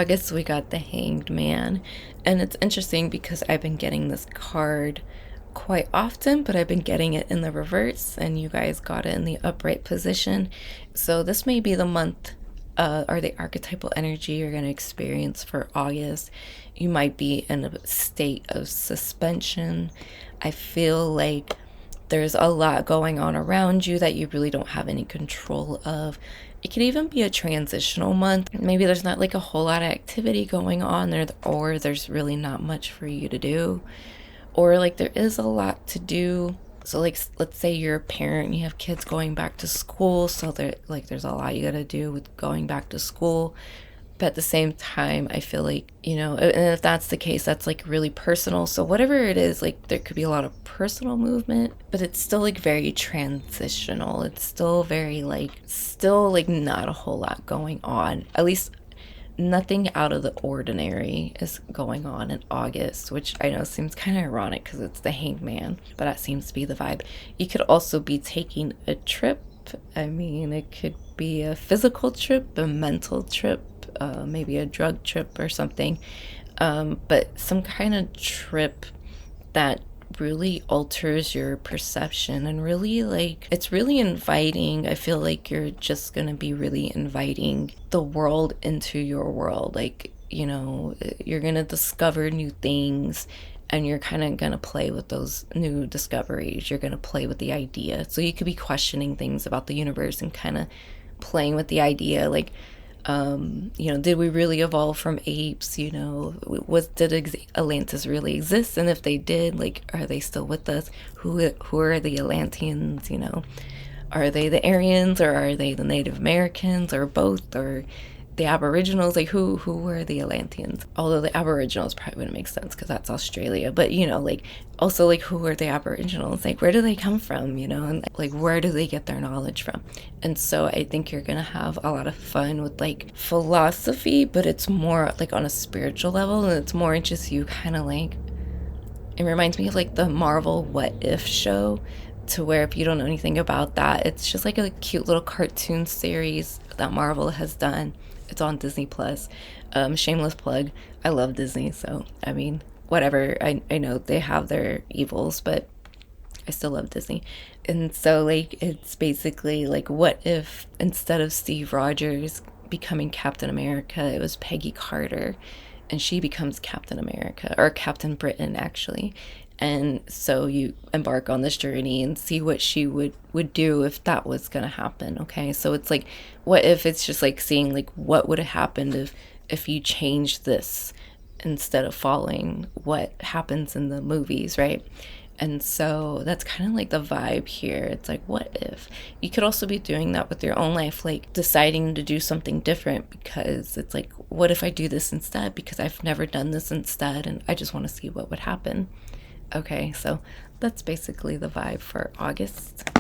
August, we got the Hanged Man. And it's interesting because I've been getting this card quite often, but I've been getting it in the reverse, and you guys got it in the upright position. So this may be the month or the archetypal energy you're going to experience for August. You might be in a state of suspension. I feel like there's a lot going on around you that you really don't have any control of. It could even be a transitional month. Maybe there's not like a whole lot of activity going on there, or there's really not much for you to do, or like there is a lot to do. So like, let's say you're a parent, you have kids going back to school, so there's a lot you gotta do with going back to school. But at the same time, I feel like, and if that's the case, that's like really personal. So whatever it is, like there could be a lot of personal movement, but it's still like very transitional. It's still very like not a whole lot going on. At least nothing out of the ordinary is going on in August, which I know seems kind of ironic because it's the Hanged Man, but that seems to be the vibe. You could also be taking a trip. I mean, it could be a physical trip, a mental trip, maybe a drug trip or something, but some kind of trip that really alters your perception and really it's really inviting. I feel like you're just gonna be really inviting the world into your world. You're gonna discover new things, and you're kind of gonna play with those new discoveries. You're gonna play with the idea. So you could be questioning things about the universe and kind of playing with the idea, did we really evolve from apes? Did Atlantis really exist? And if they did, are they still with us? Who are the Atlanteans? Are they the Aryans, or are they the Native Americans, or both, or the Aboriginals? Who are the Atlanteans? Although the Aboriginals probably wouldn't make sense because that's Australia, but also who are the Aboriginals? Where do they come from? And where do they get their knowledge from? And so I think you're gonna have a lot of fun with philosophy, but it's more on a spiritual level, and it's more just you kind of it reminds me of the Marvel What If show, to where if you don't know anything about that, it's just a cute little cartoon series that Marvel has done. It's on Disney Plus. Shameless plug. I love Disney, so I mean, whatever. I know they have their evils, but I still love Disney. And so it's basically what if instead of Steve Rogers becoming Captain America, it was Peggy Carter, and she becomes Captain America, or Captain Britain actually. And so you embark on this journey and see what she would do if that was going to happen. Okay, so it's what if it's just seeing what would have happened if you changed this instead of following what happens in the movies, right? And so that's kind of the vibe here. It's what if? You could also be doing that with your own life, deciding to do something different, because it's what if I do this instead, because I've never done this instead, and I just want to see what would happen. Okay, so that's basically the vibe for August.